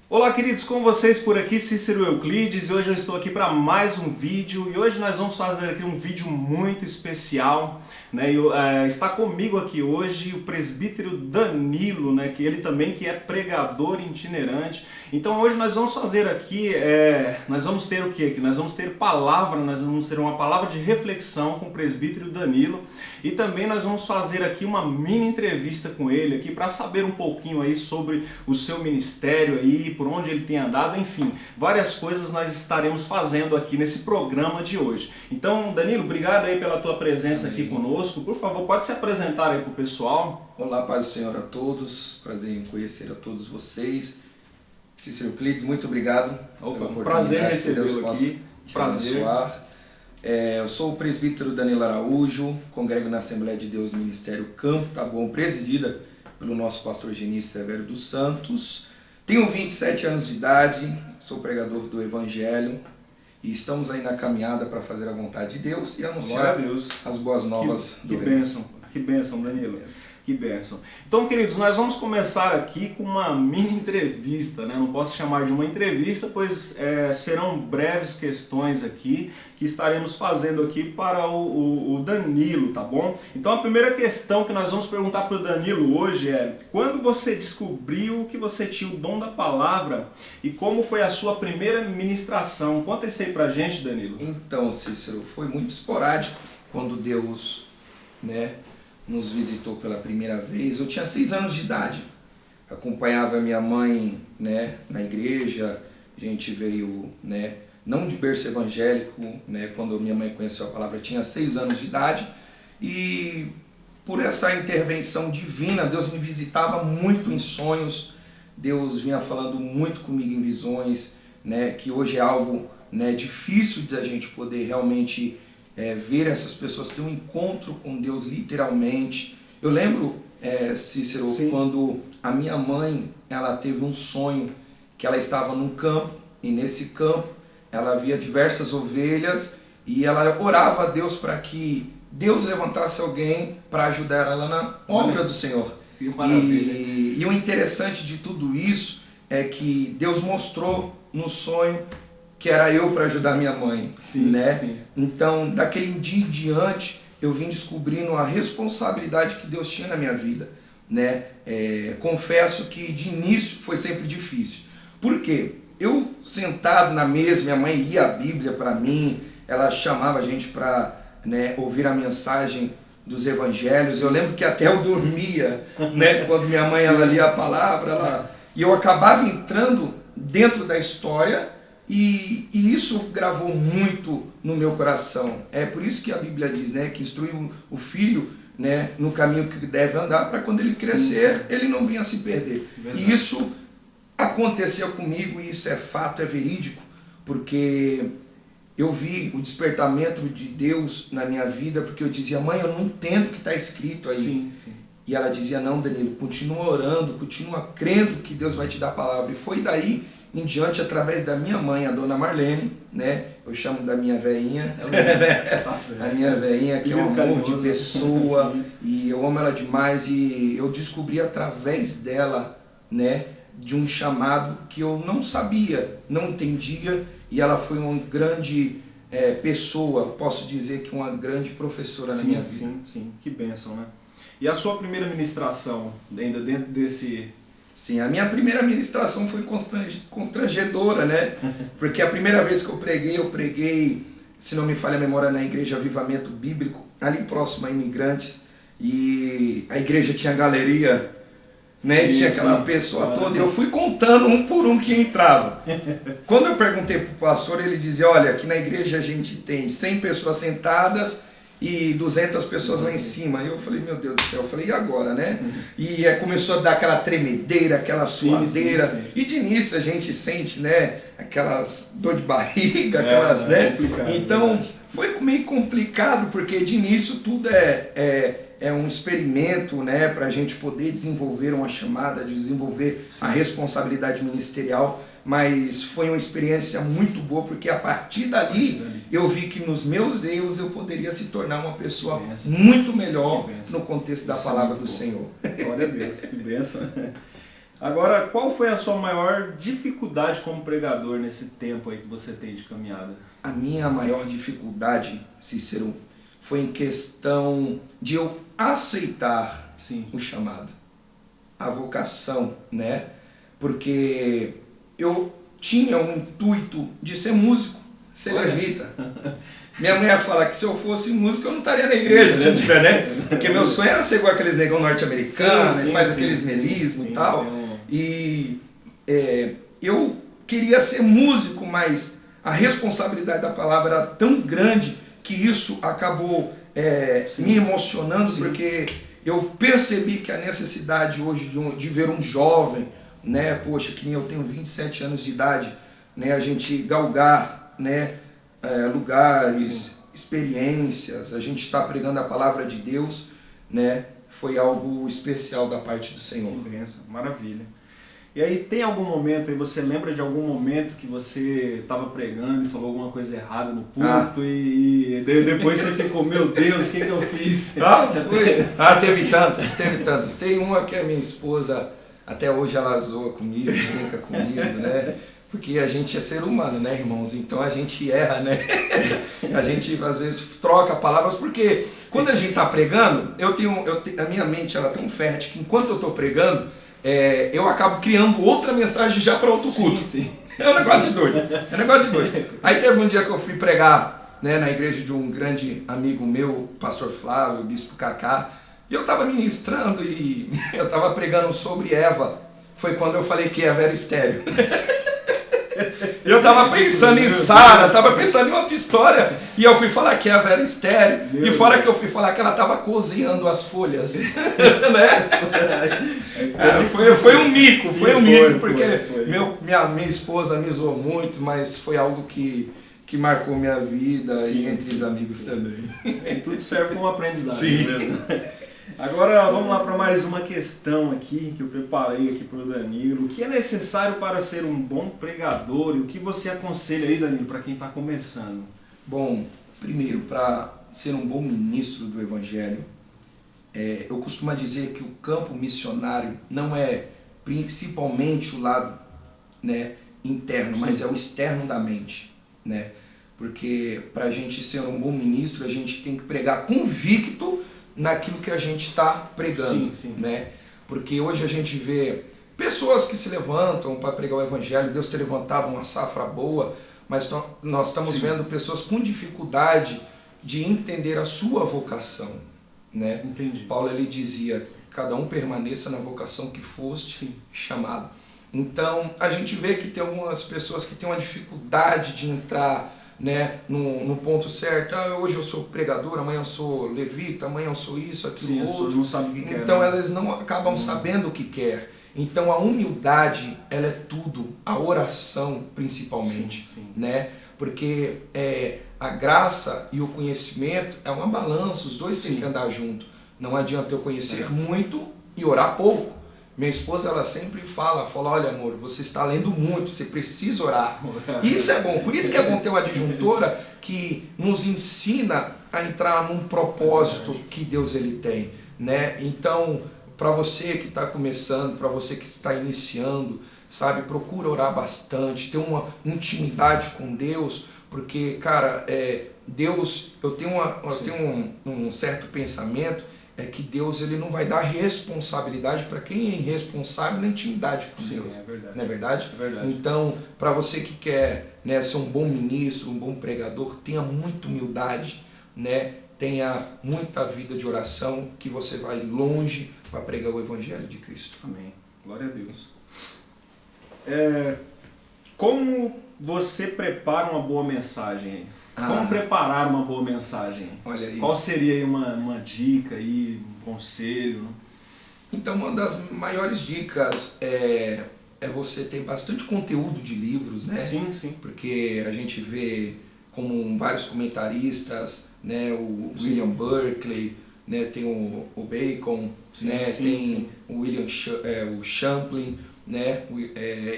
Olá, queridos, com vocês por aqui, Cícero Euclides, e hoje eu estou aqui para mais um vídeo, e hoje nós vamos fazer aqui um vídeo muito especial, né? Está comigo aqui hoje o presbítero Danilo, né? Que ele também que é pregador itinerante. Então hoje nós vamos fazer aqui, nós vamos ter o que aqui? Nós vamos ter palavra, nós vamos ter uma palavra de reflexão com o presbítero Danilo, e também nós vamos fazer aqui uma mini entrevista com ele aqui para saber um pouquinho aí sobre o seu ministério aí, por onde ele tem andado, enfim, várias coisas nós estaremos fazendo aqui nesse programa de hoje. Então, Danilo, obrigado aí pela tua presença aqui conosco. Por favor, pode se apresentar aí pro pessoal. Olá, paz do Senhor a todos, prazer em conhecer a todos vocês. Cícero Euclides, muito obrigado. Opa, um prazer recebê-lo aqui. Prazer. Eu sou o presbítero Danilo Araújo, congrego na Assembleia de Deus do Ministério Campo Taboão, presidida pelo nosso pastor Genício Severo dos Santos. Tenho 27 anos de idade, sou pregador do Evangelho e estamos aí na caminhada para fazer a vontade de Deus e anunciar as boas novas do Reino. Que bênção, Danilo. Que bênção. Então, queridos, nós vamos começar aqui com uma mini entrevista, né? Não posso chamar de uma entrevista, pois serão breves questões aqui que estaremos fazendo aqui para o Danilo, tá bom? Então, a primeira questão que nós vamos perguntar para o Danilo hoje é: quando você descobriu que você tinha o dom da palavra e como foi a sua primeira ministração? Conta isso aí pra gente, Danilo. Então, Cícero, foi muito esporádico quando Deus, nos visitou pela primeira vez. Eu tinha 6 anos de idade, acompanhava minha mãe, na igreja. A gente veio, não de berço evangélico, quando minha mãe conheceu a palavra, eu tinha 6 anos de idade, e por essa intervenção divina, Deus me visitava muito em sonhos, Deus vinha falando muito comigo em visões, que hoje é algo difícil da gente poder realmente ver essas pessoas ter um encontro com Deus literalmente. Eu lembro, Cícero, quando a minha mãe, ela teve um sonho que ela estava num campo, e nesse campo ela via diversas ovelhas e ela orava a Deus para que Deus levantasse alguém para ajudar ela na obra do Senhor. E o interessante de tudo isso é que Deus mostrou no sonho que era eu para ajudar minha mãe, Sim. Então, daquele dia em diante, eu vim descobrindo a responsabilidade que Deus tinha na minha vida, confesso que de início foi sempre difícil. Por quê? Eu sentado na mesa, minha mãe lia a Bíblia para mim, ela chamava a gente para ouvir a mensagem dos evangelhos. Eu lembro que até eu dormia, quando minha mãe ela lia a palavra, e eu acabava entrando dentro da história. E isso gravou muito no meu coração. É por isso que a Bíblia diz, que instrui o filho, no caminho que deve andar, para quando ele crescer, ele não venha se perder. Verdade. E isso aconteceu comigo, e isso é fato, é verídico, porque eu vi o despertamento de Deus na minha vida, porque eu dizia: mãe, eu não entendo o que está escrito aí. Sim. E ela dizia: não, Danilo, continua orando, continua crendo que Deus vai te dar a palavra. E foi daí em diante, através da minha mãe, a dona Marlene, eu chamo da minha veinha, a minha veinha, que é um amor de pessoa, e eu amo ela demais, e eu descobri através dela, de um chamado que eu não sabia, não entendia, e ela foi uma grande pessoa, posso dizer que uma grande professora na minha vida. Sim, que bênção, né? E a sua primeira ministração, ainda dentro desse... Sim, a minha primeira ministração foi constrangedora, porque a primeira vez que eu preguei, se não me falha a memória, na igreja Avivamento Bíblico, ali próximo a Imigrantes, e a igreja tinha galeria, tinha aquela pessoa toda, e eu fui contando um por um que entrava. Quando eu perguntei para o pastor, ele dizia: olha, aqui na igreja a gente tem 100 pessoas sentadas e 200 pessoas lá em cima. E eu falei: meu Deus do céu, eu falei: e agora, E começou a dar aquela tremedeira, aquela suadeira, sim. E de início a gente sente, aquelas dor de barriga, aquelas, Então, foi meio complicado, porque de início tudo é um experimento, para a gente poder desenvolver uma chamada, desenvolver a responsabilidade ministerial. Mas foi uma experiência muito boa, porque a partir dali eu vi que nos meus erros eu poderia se tornar uma pessoa muito melhor no contexto da palavra do Senhor. Glória a Deus, que bênção. Agora, qual foi a sua maior dificuldade como pregador nesse tempo aí que você tem de caminhada? A minha maior dificuldade, Cícero, foi em questão de eu aceitar Sim. o chamado, a vocação, né? Porque eu tinha um intuito de ser músico, ser levita. Minha mulher fala que se eu fosse músico eu não estaria na igreja, né? Porque meu sonho era ser igual aqueles negão norte-americanos, que faz aqueles melismos e tal. E eu queria ser músico, mas a responsabilidade da palavra era tão grande que isso acabou me emocionando, porque eu percebi que a necessidade hoje de ver um jovem, né, poxa, que nem eu tenho 27 anos de idade, né, a gente galgar, né, lugares, experiências, a gente está pregando a palavra de Deus, né, foi algo especial da parte do Senhor. Que bênção, maravilha. E aí tem algum momento, aí você lembra de algum momento que você estava pregando e falou alguma coisa errada no púlpito e depois você ficou, meu Deus, o que eu fiz? Teve tantos. Tem uma que a minha esposa, até hoje ela zoa comigo, brinca comigo, né? Porque a gente é ser humano, né, irmãos? Então a gente erra, né? A gente às vezes troca palavras, porque quando a gente está pregando, a minha mente ela é tão fértil que enquanto eu estou pregando, eu acabo criando outra mensagem já para outro culto. Sim. É um negócio de doido. Aí teve um dia que eu fui pregar, né, na igreja de um grande amigo meu, pastor Flávio, bispo Cacá, e eu estava ministrando e eu estava pregando sobre Eva. Foi quando eu falei que Eva era estéril. Eu estava pensando em Sara, estava pensando em outra história, e eu fui falar que Eva era estéril, e fora que eu fui falar que ela estava cozinhando as folhas, né? Foi um mico, porque minha esposa me zoou muito, mas foi algo que marcou minha vida e entre os amigos também. E tudo serve como aprendizado. Sim. Mesmo. Agora vamos lá para mais uma questão aqui que eu preparei aqui para o Danilo. O que é necessário para ser um bom pregador e o que você aconselha aí, Danilo, para quem está começando? Bom, primeiro, para ser um bom ministro do Evangelho, eu costumo dizer que o campo missionário não é principalmente o lado, né, interno, mas é o externo da mente, né? Porque para a gente ser um bom ministro, a gente tem que pregar convicto naquilo que a gente está pregando, né? Porque hoje a gente vê pessoas que se levantam para pregar o Evangelho, Deus tem levantado uma safra boa, mas nós estamos vendo pessoas com dificuldade de entender a sua vocação, né? Entendi. Paulo ele dizia, cada um permaneça na vocação que foste chamado. Então a gente vê que tem algumas pessoas que têm uma dificuldade de entrar, né, no ponto certo. Hoje eu sou pregador, amanhã eu sou levita, amanhã eu sou isso, aquilo, outro. Não sabe o que quer, então né? elas não acabam sabendo o que quer. Então a humildade, ela é tudo, a oração principalmente, né? Porque a graça e o conhecimento é uma balança, os dois têm que andar junto. Não adianta eu conhecer muito e orar pouco. Minha esposa, ela sempre fala, olha amor, você está lendo muito, você precisa orar. Isso é bom, por isso que é bom ter uma adjuntora que nos ensina a entrar num propósito que Deus ele tem, né? Então, para você que está começando, para você que está iniciando, sabe, procura orar bastante, ter uma intimidade com Deus, porque, cara, Deus, eu tenho um certo pensamento, que Deus ele não vai dar responsabilidade para quem é irresponsável na intimidade com Deus. É verdade. Não é verdade? É verdade. Então, para você que quer, né, ser um bom ministro, um bom pregador, tenha muita humildade, né? Tenha muita vida de oração, que você vai longe para pregar o Evangelho de Cristo. Amém. Glória a Deus. Como você prepara uma boa mensagem aí? Como preparar uma boa mensagem? Olha aí. Qual seria aí uma dica, aí, um conselho? Então, uma das maiores dicas é você ter bastante conteúdo de livros, né? Sim. Porque a gente vê como vários comentaristas, né? O William Berkeley, né? Tem o Bacon, né? Tem o o Champlin, né?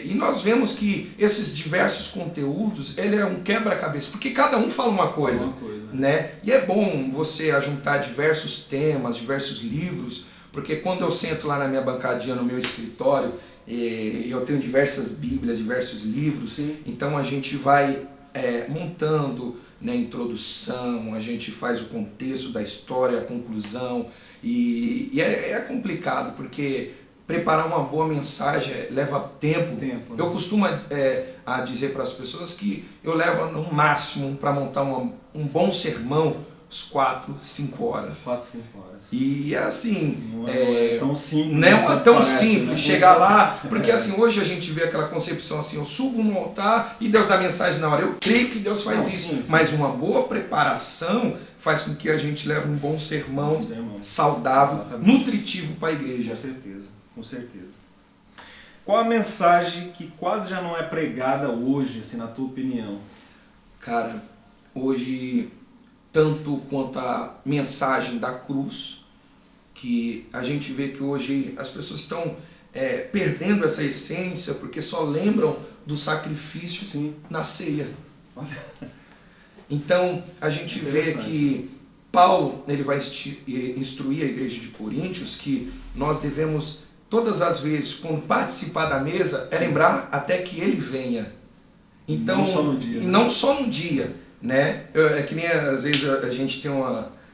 E nós vemos que esses diversos conteúdos, ele é um quebra-cabeça, porque cada um fala uma coisa, né? E é bom você ajuntar diversos temas, diversos livros, porque quando eu sento lá na minha bancadinha, no meu escritório, Eu tenho diversas bíblias, diversos livros. Sim. Então a gente vai montando, né, a introdução, a gente faz o contexto da história, a conclusão, e é complicado, porque preparar uma boa mensagem leva tempo. Né? Eu costumo a dizer para as pessoas que eu levo no máximo para montar um bom sermão uns 4, 5 horas. 4, 5 horas. E assim, não é tão simples. Não é tão parece, simples né? chegar lá, porque assim, hoje a gente vê aquela concepção assim, eu subo no altar e Deus dá mensagem na hora. Eu creio que Deus faz isso, sim. Mas uma boa preparação faz com que a gente leve um bom sermão, saudável, exatamente, nutritivo para a igreja. Com certeza, com certeza. Qual a mensagem que quase já não é pregada hoje, assim, na tua opinião? Cara, hoje, tanto quanto a mensagem da cruz, que a gente vê que hoje as pessoas estão perdendo essa essência porque só lembram do sacrifício, sim, na ceia. Então a gente vê que Paulo ele vai instruir a igreja de Coríntios que nós devemos todas as vezes, quando participar da mesa, lembrar até que ele venha. Então, não só no dia, né? É que nem às vezes a gente tem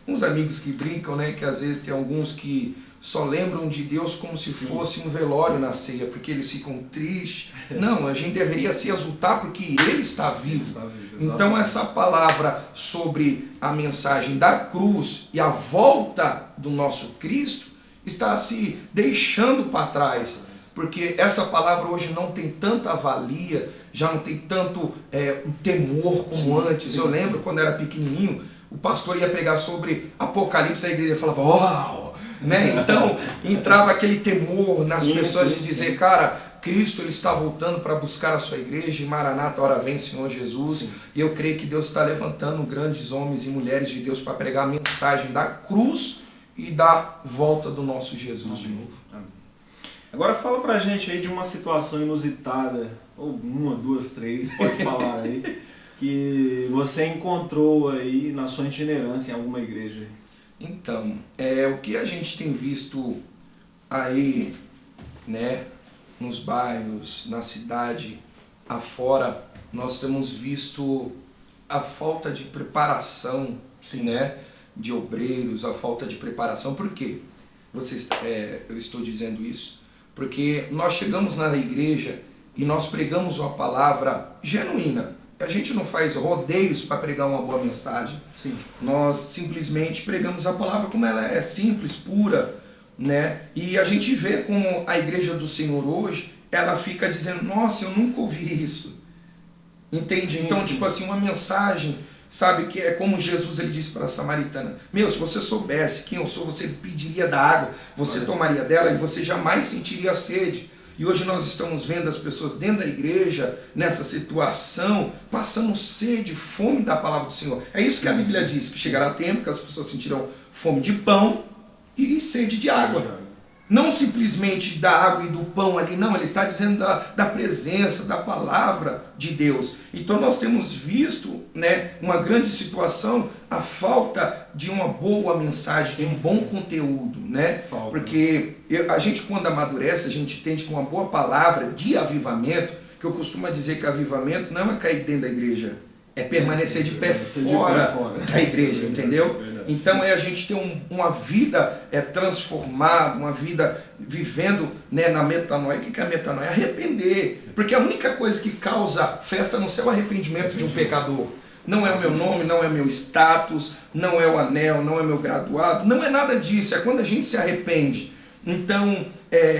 uns amigos que brincam, né? Que às vezes tem alguns que só lembram de Deus como se fosse um velório na ceia, porque eles ficam tristes. Não, a gente deveria se exultar porque Ele está vivo. Então essa palavra sobre a mensagem da cruz e a volta do nosso Cristo está se deixando para trás, porque essa palavra hoje não tem tanta valia, já não tem tanto temor como antes. Eu lembro quando era pequenininho, o pastor ia pregar sobre Apocalipse, a igreja falava, uau! Né? Então entrava aquele temor nas pessoas de dizer, cara, Cristo ele está voltando para buscar a sua igreja, e Maranata, ora vem Senhor Jesus. Sim. E eu creio que Deus está levantando grandes homens e mulheres de Deus para pregar a mensagem da cruz e da volta do nosso Jesus de novo. Amém. Agora fala pra gente aí de uma situação inusitada, ou 1, 2, 3, pode falar aí, que você encontrou aí na sua itinerância em alguma igreja. Então, o que a gente tem visto aí, né, nos bairros, na cidade, afora, nós temos visto a falta de preparação, né, de obreiros, a falta de preparação. Por quê? Eu estou dizendo isso? Porque nós chegamos na igreja e nós pregamos uma palavra genuína. A gente não faz rodeios para pregar uma boa mensagem. Sim. Nós simplesmente pregamos a palavra como ela é simples, pura, né? E a gente vê como a igreja do Senhor hoje, ela fica dizendo, nossa, eu nunca ouvi isso. Entende? Sim, então, tipo assim, uma mensagem, sabe, que é como Jesus ele disse para a samaritana, se você soubesse quem eu sou, você pediria da água, você tomaria dela e você jamais sentiria sede. E hoje nós estamos vendo as pessoas dentro da igreja, nessa situação, passando sede, fome da palavra do Senhor. É isso que a Bíblia diz, que chegará tempo que as pessoas sentirão fome de pão e sede de água. Não simplesmente da água e do pão ali, não, ele está dizendo da presença, da palavra de Deus. Então nós temos visto, né, uma grande situação, a falta de uma boa mensagem, de um bom conteúdo, né? Porque a gente quando amadurece, a gente entende que uma boa palavra de avivamento, que eu costumo dizer que avivamento não é cair dentro da igreja, é permanecer de pé fora da igreja, entendeu? Então a gente tem uma vida transformada, uma vida vivendo, né, na metanoia. O que é a metanoia? É arrepender. Porque a única coisa que causa festa no céu é o arrependimento de um pecador. Não é o meu nome, não é meu status, não é o anel, não é meu graduado, não é nada disso, é quando a gente se arrepende. Então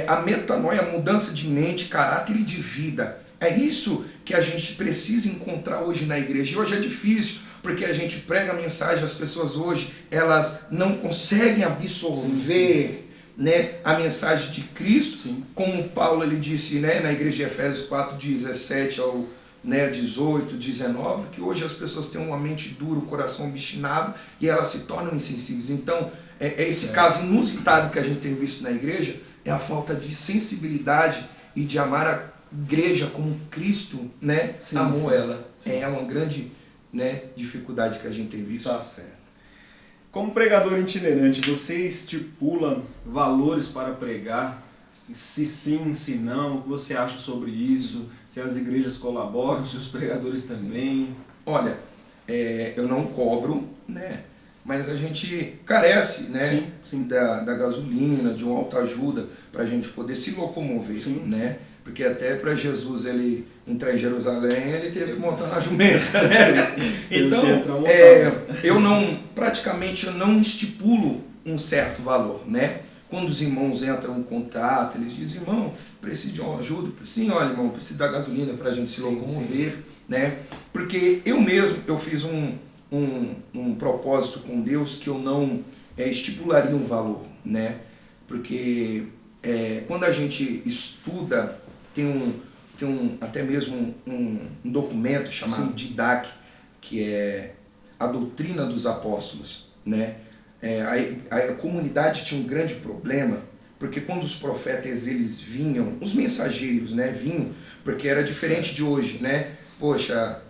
a metanoia, a mudança de mente, caráter e de vida, é isso que a gente precisa encontrar hoje na igreja. E hoje é difícil, porque a gente prega a mensagem, as pessoas hoje, elas não conseguem absorver, né, a mensagem de Cristo, como Paulo ele disse, né, na igreja de Efésios 4, 17 ao 18, 19, que hoje as pessoas têm uma mente dura, o coração obstinado, e elas se tornam insensíveis. Então, esse caso inusitado que a gente tem visto na igreja, é a falta de sensibilidade e de amar a igreja como Cristo, né, amou ela. É uma grande, né, dificuldade que a gente tem visto. Tá certo. Como pregador itinerante, você estipula valores para pregar? Se sim, se não, o que você acha sobre isso? Se as igrejas colaboram, se os pregadores também? Olha, eu não cobro, né? Mas a gente carece, né? Sim, sim. Da gasolina, de uma autoajuda para a gente poder se locomover, Sim, né? sim. Porque até para Jesus ele entrar em Jerusalém, ele teve que montar na jumenta, né? Então, praticamente eu não estipulo um certo valor, né? Quando os irmãos entram em contato, eles dizem, irmão, preciso de uma ajuda? Sim, olha, irmão, preciso da gasolina para a gente se locomover, né? Porque eu fiz um propósito com Deus que eu não estipularia um valor, né? Porque quando a gente estuda, tem até mesmo um documento chamado Didac, que é a doutrina dos apóstolos, né? A comunidade tinha um grande problema, porque quando os profetas eles vinham, os mensageiros, né, vinham, porque era diferente de hoje, né? Poxa,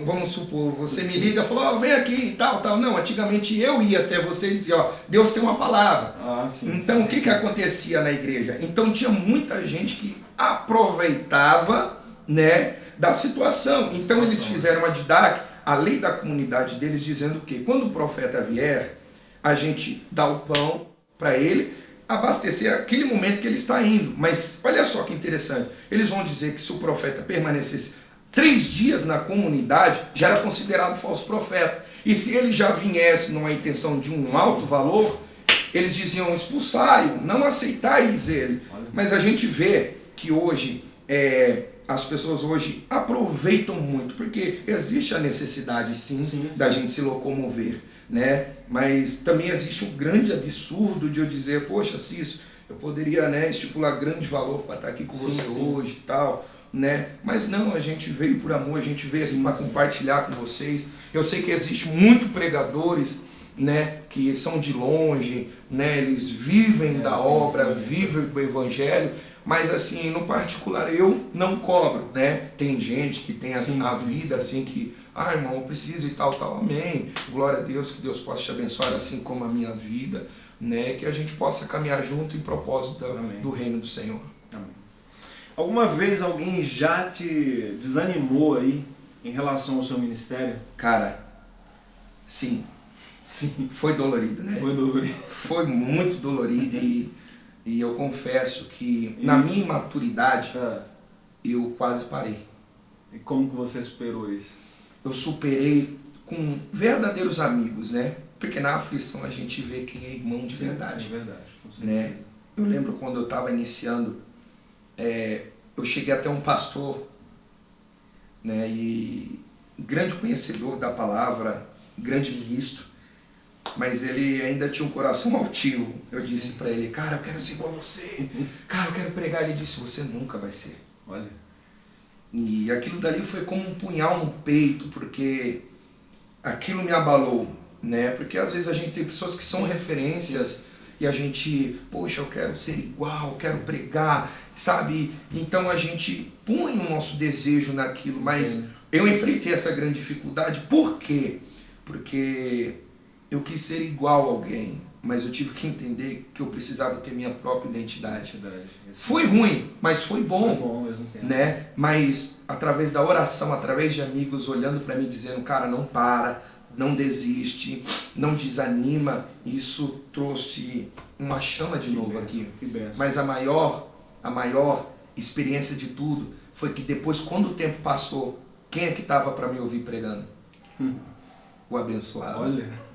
vamos supor, você me liga e fala, vem aqui e tal. Não, antigamente eu ia até você e dizia, Deus tem uma palavra. Então, o que acontecia na igreja? Então, tinha muita gente que aproveitava, né, da situação. Então, eles fizeram uma didática, a lei da comunidade deles, dizendo que quando o profeta vier, a gente dá o pão para ele, abastecer aquele momento que ele está indo. Mas olha só que interessante, eles vão dizer que se o profeta permanecesse 3 dias na comunidade, já era considerado falso profeta. E se ele já viesse numa intenção de um alto valor, eles diziam expulsai-o, não aceitais ele. Mas a gente vê que hoje as pessoas hoje aproveitam muito, porque existe a necessidade sim da gente se locomover, né? Mas também existe um grande absurdo de eu dizer, poxa, Cício, eu poderia, né, estipular grande valor para estar aqui com você hoje e tal, né? Mas não, a gente veio por amor, a gente veio aqui para compartilhar com vocês. Eu sei que existe muitos pregadores, né, que são de longe, né, eles vivem da obra, vivem do evangelho, mas assim, no particular eu não cobro, né? Tem gente que tem a vida assim que, irmão, eu preciso e tal, amém. Glória a Deus, que Deus possa te abençoar assim como a minha vida, né? Que a gente possa caminhar junto em propósito do reino do Senhor. Amém. Alguma vez alguém já te desanimou aí em relação ao seu ministério? Cara, sim. Foi dolorido, né? Foi dolorido. Foi muito dolorido e eu confesso que na minha imaturidade eu quase parei. E como que você superou isso? Eu superei com verdadeiros amigos, né? Porque na aflição a gente vê quem é irmão de verdade. Sim, verdade. Né? Eu lembro quando eu estava iniciando, eu cheguei até um pastor, né? E grande conhecedor da palavra, grande ministro, mas ele ainda tinha um coração altivo. Eu disse para ele, cara, eu quero ser igual a você, cara, eu quero pregar. Ele disse, você nunca vai ser. Olha. E aquilo dali foi como um punhal no peito, porque aquilo me abalou, né? Porque às vezes a gente tem pessoas que são referências e a gente, poxa, eu quero ser igual, eu quero pregar, sabe? Então a gente põe o nosso desejo naquilo, mas eu enfrentei essa grande dificuldade. Por quê? Porque eu quis ser igual a alguém, mas eu tive que entender que eu precisava ter minha própria identidade. Foi ruim, mas foi bom, bom mesmo tempo, né? Mas através da oração, através de amigos olhando para mim dizendo, cara, não para, não desiste, não desanima, isso trouxe uma chama de novo aqui. Mas a maior experiência de tudo foi que depois, quando o tempo passou, quem é que estava para me ouvir pregando? O abençoado. Olha.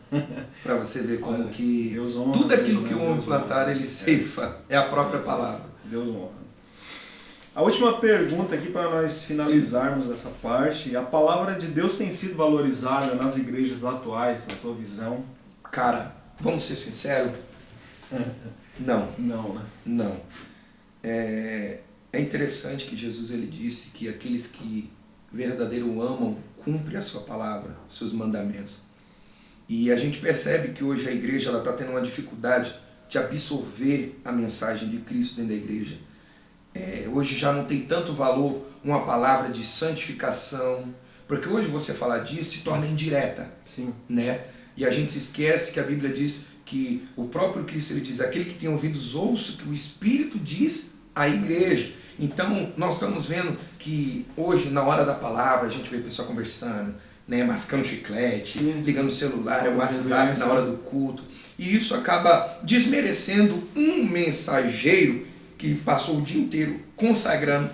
Para você ver como que tudo aquilo que o homem plantar, ele ceifa. É a própria palavra. Deus honra. A última pergunta aqui para nós finalizarmos essa parte. A palavra de Deus tem sido valorizada nas igrejas atuais, na tua visão? Cara, vamos ser sinceros? Não. Não, né? Não. É interessante que Jesus ele disse que aqueles que verdadeiro amam, cumprem a sua palavra, seus mandamentos. E a gente percebe que hoje a igreja está tendo uma dificuldade de absorver a mensagem de Cristo dentro da igreja. Hoje já não tem tanto valor uma palavra de santificação, porque hoje você falar disso se torna indireta. Sim. Né? E a gente se esquece que a Bíblia diz que o próprio Cristo ele diz, aquele que tem ouvidos ouça que o Espírito diz à igreja. Então nós estamos vendo que hoje na hora da palavra a gente vê o pessoal conversando, né, mascando chiclete, ligando o celular, o WhatsApp na hora do culto, e isso acaba desmerecendo um mensageiro que passou o dia inteiro consagrando,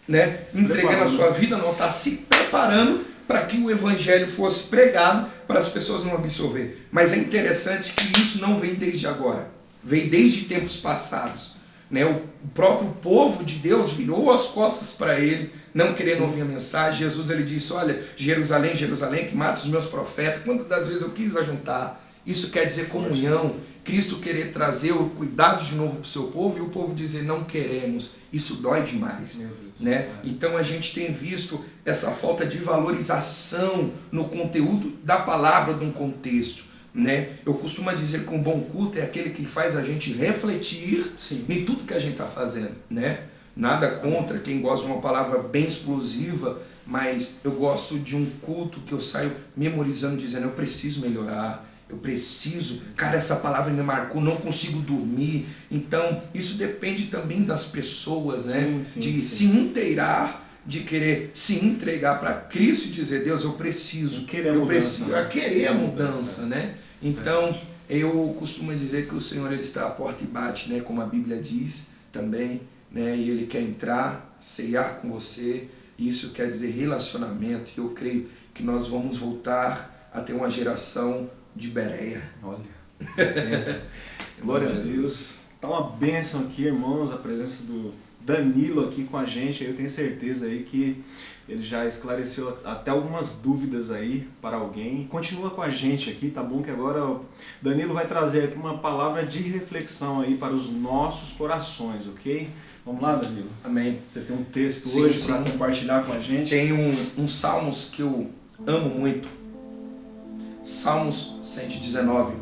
né, entregando a sua vida no altar, se preparando para que o evangelho fosse pregado para as pessoas não absorver. Mas é interessante que isso não vem desde agora, veio desde tempos passados, né? O próprio povo de Deus virou as costas para ele, não querendo ouvir a mensagem. Jesus ele disse, olha, Jerusalém, Jerusalém, que mata os meus profetas. Quantas das vezes eu quis ajuntar? Isso quer dizer comunhão, Cristo querer trazer o cuidado de novo para o seu povo e o povo dizer não queremos. Isso dói demais, né? Então a gente tem visto essa falta de valorização no conteúdo da palavra, de um contexto, né? Eu costumo dizer que um bom culto é aquele que faz a gente refletir em tudo que a gente está fazendo, né? Nada contra quem gosta de uma palavra bem explosiva, mas eu gosto de um culto que eu saio memorizando, dizendo eu preciso melhorar, eu preciso, cara, essa palavra me marcou, não consigo dormir. Então isso depende também das pessoas, né? De se inteirar, de querer se entregar para Cristo e dizer, Deus, eu preciso querer a mudança, né? Então eu costumo dizer que o Senhor ele está à porta e bate, né? Como a Bíblia diz também, né? E ele quer entrar, ceiar com você. Isso quer dizer relacionamento. E eu creio que nós vamos voltar a ter uma geração de Bereia. Olha, bênção. Glória a Deus. Tá uma bênção aqui, irmãos, a presença do Danilo aqui com a gente. Eu tenho certeza aí que ele já esclareceu até algumas dúvidas aí para alguém. Continua com a gente aqui, tá bom? Que agora o Danilo vai trazer aqui uma palavra de reflexão aí para os nossos corações, ok? Vamos lá, Danilo? Amém. Você tem um texto hoje para compartilhar com a gente? Tem um Salmos que eu amo muito. Salmos 119,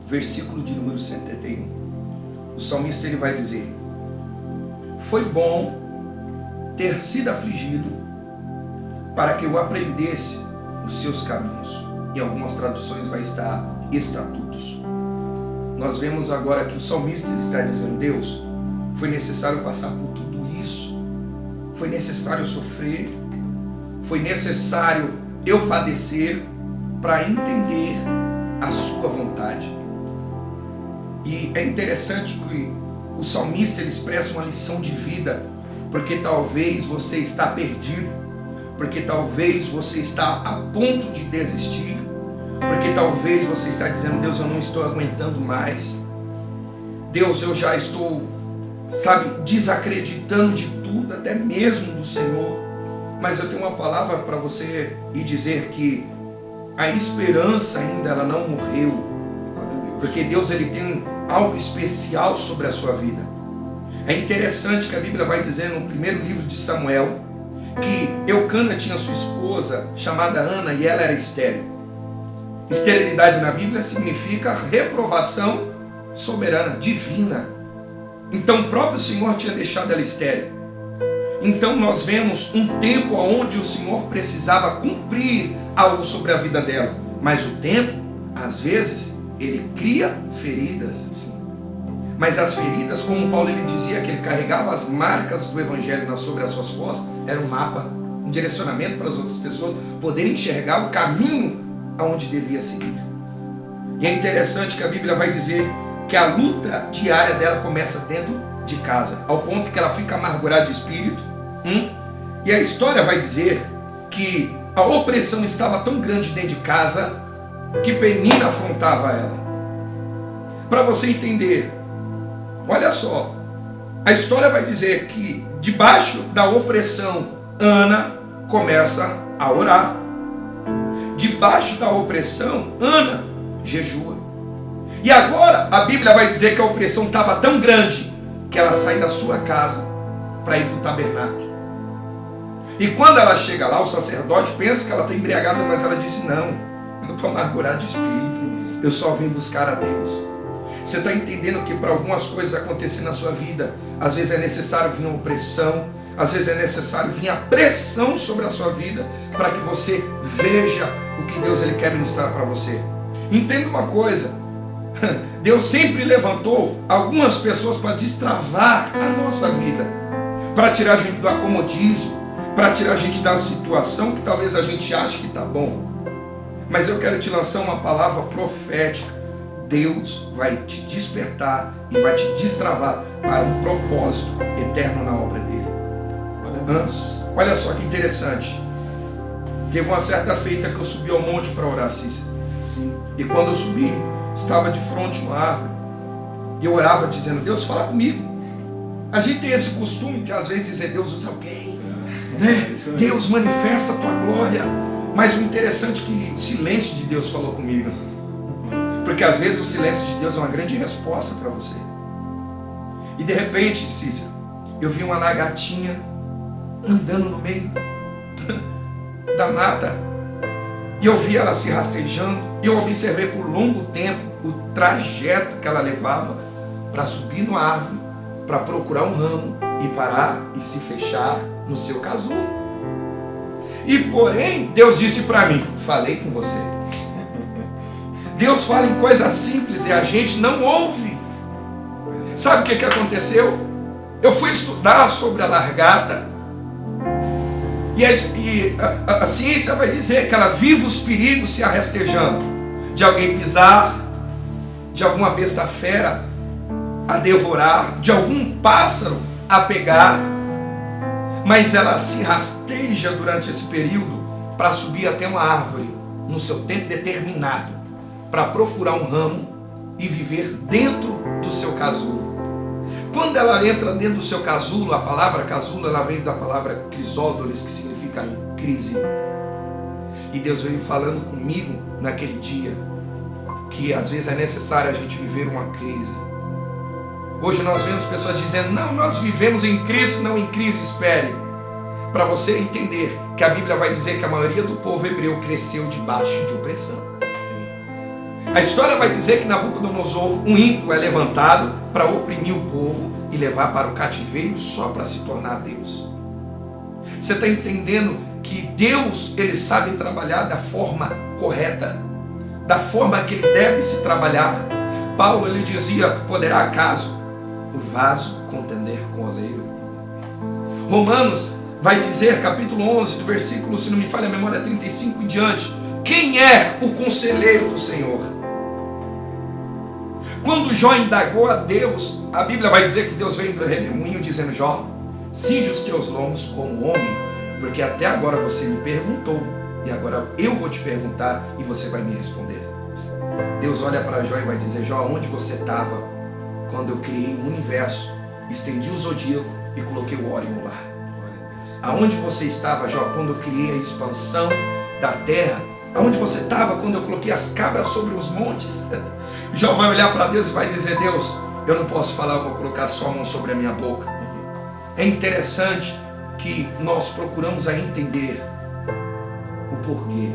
versículo de número 71. O salmista ele vai dizer: foi bom ter sido afligido para que eu aprendesse os seus caminhos. Em algumas traduções vai estar estatutos. Nós vemos agora que o salmista ele está dizendo, Deus, foi necessário passar por tudo isso, foi necessário sofrer, foi necessário eu padecer para entender a sua vontade. E é interessante que o salmista ele expressa uma lição de vida, porque talvez você está perdido, porque talvez você está a ponto de desistir, porque talvez você está dizendo, Deus, eu não estou aguentando mais, Deus, eu já estou, desacreditando de tudo, até mesmo do Senhor. Mas eu tenho uma palavra para você e dizer que a esperança ainda ela não morreu, porque Deus ele tem algo especial sobre a sua vida. É interessante que a Bíblia vai dizer no primeiro livro de Samuel que Eucana tinha sua esposa chamada Ana e ela era estéril. Esterilidade na Bíblia significa reprovação soberana, divina. Então o próprio Senhor tinha deixado ela estéril. Então nós vemos um tempo onde o Senhor precisava cumprir algo sobre a vida dela. Mas o tempo, às vezes, ele cria feridas. Mas as feridas, como Paulo ele dizia, que ele carregava as marcas do Evangelho sobre as suas costas, era um mapa, um direcionamento para as outras pessoas poderem enxergar o caminho aonde devia seguir. E é interessante que a Bíblia vai dizer que a luta diária dela começa dentro de casa, ao ponto que ela fica amargurada de espírito. E a história vai dizer que a opressão estava tão grande dentro de casa que Penina afrontava ela. Para você entender, olha só, a história vai dizer que debaixo da opressão, Ana começa a orar. Debaixo da opressão, Ana jejua. E agora a Bíblia vai dizer que a opressão estava tão grande que ela sai da sua casa para ir para o tabernáculo. E quando ela chega lá, o sacerdote pensa que ela está embriagada, mas ela disse, não, eu estou amargurado de espírito, eu só vim buscar a Deus. Você está entendendo que para algumas coisas acontecer na sua vida, às vezes é necessário vir uma opressão, às vezes é necessário vir a pressão sobre a sua vida, para que você veja o que Deus ele quer ministrar para você. Entenda uma coisa, Deus sempre levantou algumas pessoas para destravar a nossa vida, para tirar a gente do acomodismo, para tirar a gente da situação que talvez a gente ache que está bom. Mas eu quero te lançar uma palavra profética. Deus vai te despertar e vai te destravar para um propósito eterno na obra dele. Olha só que interessante. Teve uma certa feita que eu subi ao monte para orar, Cícero. E quando eu subi, estava de frente uma árvore. E eu orava dizendo: Deus, fala comigo. A gente tem esse costume de às vezes dizer: Deus usa alguém, né? Deus manifesta a tua glória. Mas o interessante é que o silêncio de Deus falou comigo. Porque às vezes o silêncio de Deus é uma grande resposta para você. E de repente, Cícero, eu vi uma lagartinha andando no meio da mata. E eu vi ela se rastejando. E eu observei por longo tempo o trajeto que ela levava para subir numa árvore, para procurar um ramo e parar e se fechar no seu casulo. E porém, Deus disse para mim: falei com você. Deus fala em coisas simples e a gente não ouve. Sabe o que aconteceu? Eu fui estudar sobre a largata. E a ciência vai dizer que ela vive os perigos se arrastejando. De alguém pisar, de alguma besta fera a devorar, de algum pássaro a pegar. Mas ela se rasteja durante esse período para subir até uma árvore, no seu tempo determinado, para procurar um ramo e viver dentro do seu casulo. Quando ela entra dentro do seu casulo, a palavra casulo ela vem da palavra crisódolis, que significa crise. E Deus veio falando comigo naquele dia que às vezes é necessário a gente viver uma crise. Hoje nós vemos pessoas dizendo: não, nós vivemos em Cristo, não em crise. Espere, para você entender que a Bíblia vai dizer que a maioria do povo hebreu cresceu debaixo de opressão. A história vai dizer que Nabucodonosor, um ímpio, é levantado para oprimir o povo e levar para o cativeiro só para se tornar Deus. Você está entendendo que Deus, ele sabe trabalhar da forma correta, da forma que ele deve se trabalhar. Paulo, ele dizia: poderá acaso o vaso contender com o oleiro? Romanos vai dizer, capítulo 11, do versículo, se não me falha a memória, 35 em diante: quem é o conselheiro do Senhor? Quando Jó indagou a Deus, a Bíblia vai dizer que Deus veio do redemoinho dizendo: Jó, cinge os teus lombos como homem, porque até agora você me perguntou, e agora eu vou te perguntar e você vai me responder. Deus olha para Jó e vai dizer: Jó, onde você estava quando eu criei o universo, estendi o zodíaco e coloquei o Órion lá? Aonde você estava, Jó, quando eu criei a expansão da terra? Aonde você estava quando eu coloquei as cabras sobre os montes? Jó vai olhar para Deus e vai dizer: Deus, eu não posso falar, eu vou colocar só a mão sobre a minha boca. É interessante que nós procuramos a entender o porquê,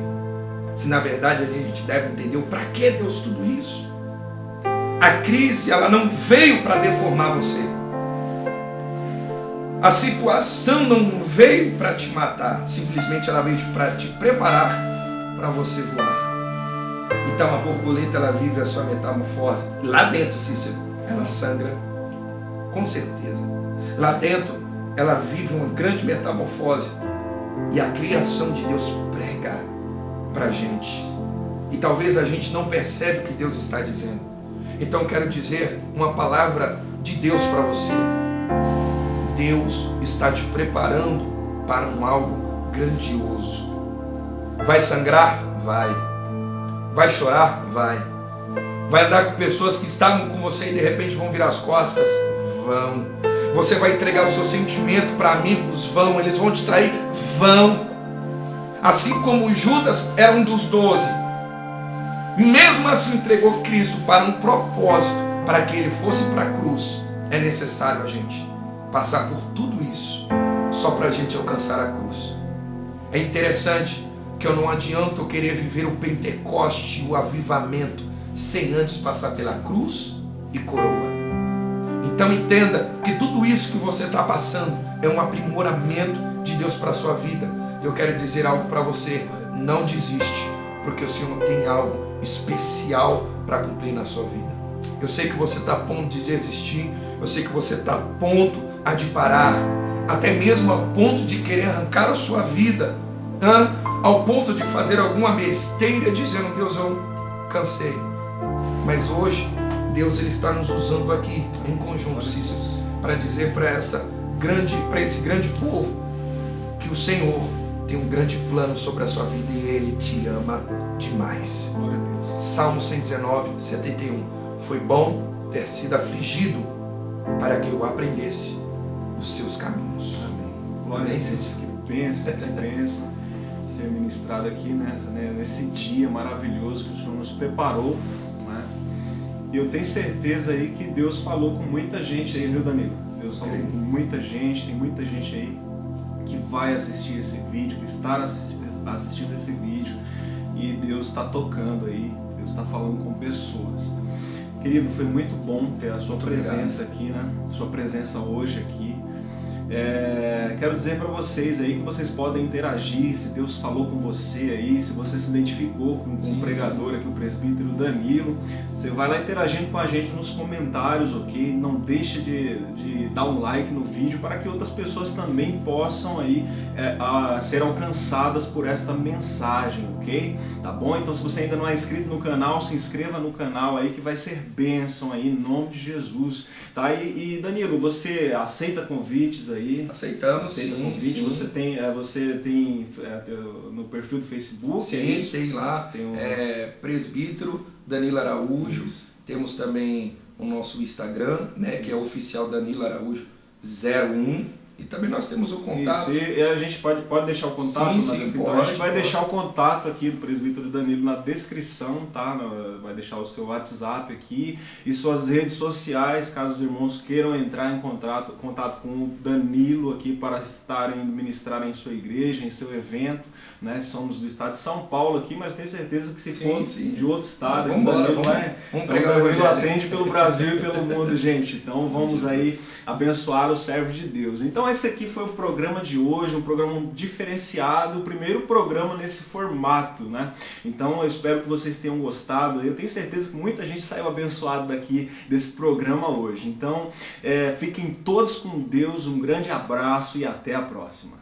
se na verdade a gente deve entender o para que Deus tudo isso. A crise, ela não veio para deformar você. A situação não veio para te matar, simplesmente ela veio para te preparar para você voar. Então a borboleta, ela vive a sua metamorfose. Lá dentro, Cícero, ela sangra, com certeza. Lá dentro, ela vive uma grande metamorfose. E a criação de Deus prega para a gente. E talvez a gente não percebe o que Deus está dizendo. Então quero dizer uma palavra de Deus para você. Deus está te preparando para um algo grandioso. Vai sangrar? Vai. Vai chorar? Vai. Vai andar com pessoas que estavam com você e de repente vão virar as costas? Vão. Você vai entregar o seu sentimento para amigos? Vão. Eles vão te trair? Vão. Assim como Judas era um dos 12, mesmo assim entregou Cristo para um propósito, para que ele fosse para a cruz. É necessário a gente passar por tudo isso só para a gente alcançar a cruz. É interessante que eu não adianta eu querer viver o Pentecoste, o avivamento, sem antes passar pela cruz e coroa. Então entenda que tudo isso que você está passando é um aprimoramento de Deus para a sua vida. Eu quero dizer algo para você: não desiste, porque o Senhor tem algo especial para cumprir na sua vida. Eu sei que você está a ponto de desistir. Eu sei que você está a ponto de parar. Até mesmo ao ponto de querer arrancar a sua vida. Ao ponto de fazer alguma besteira dizendo: Deus, eu cansei. Mas hoje, Deus ele está nos usando aqui em conjunto, Cícero, para dizer para esse grande povo que o Senhor tem um grande plano sobre a sua vida e Ele te ama demais. Glória a Deus. Salmo 119, 71. Foi bom ter sido afligido para que eu aprendesse os seus caminhos. Amém. Glória a Deus. Que bênção ser ministrado aqui nesse dia maravilhoso que o Senhor nos preparou. E eu tenho certeza aí que Deus falou com muita gente aí, viu, Danilo? Deus falou com muita gente, tem muita gente aí que vai assistir esse vídeo, que está assistindo esse vídeo, e Deus está tocando aí, Deus está falando com pessoas. Querido, foi muito bom ter a sua presença aqui, né? Sua presença hoje aqui. Quero dizer para vocês aí que vocês podem interagir, se Deus falou com você aí, se você se identificou com o pregador aqui, o presbítero Danilo, você vai lá interagindo com a gente nos comentários, ok? Não deixe de dar um like no vídeo para que outras pessoas também possam aí ser alcançadas por esta mensagem, ok? Tá bom? Então se você ainda não é inscrito no canal, se inscreva no canal aí que vai ser bênção aí, em nome de Jesus, tá? E Danilo, você aceita convites aí? Aceitamos, aceita sim, convite? sim. Você tem no perfil do Facebook? Sim, tem lá, tem presbítero Danilo Araújo. Isso. Temos também o nosso Instagram, né, que é oficial Danilo Araújo 01. E também nós temos o contato. Isso, e a gente pode deixar o contato na descrição. Então, a gente vai deixar o contato aqui do presbítero Danilo na descrição, tá? Vai deixar o seu WhatsApp aqui e suas redes sociais, caso os irmãos queiram entrar em contato com o Danilo aqui para ministrarem em sua igreja, em seu evento, né? Somos do estado de São Paulo aqui, mas tenho certeza que se for de outro estado, vamos pregar o Danilo atende pelo Brasil e pelo mundo, gente. Então vamos aí abençoar o servo de Deus. Então esse aqui foi o programa de hoje, um programa diferenciado, o primeiro programa nesse formato, né? Então eu espero que vocês tenham gostado. Eu tenho certeza que muita gente saiu abençoado daqui desse programa hoje. Então fiquem todos com Deus, um grande abraço e até a próxima.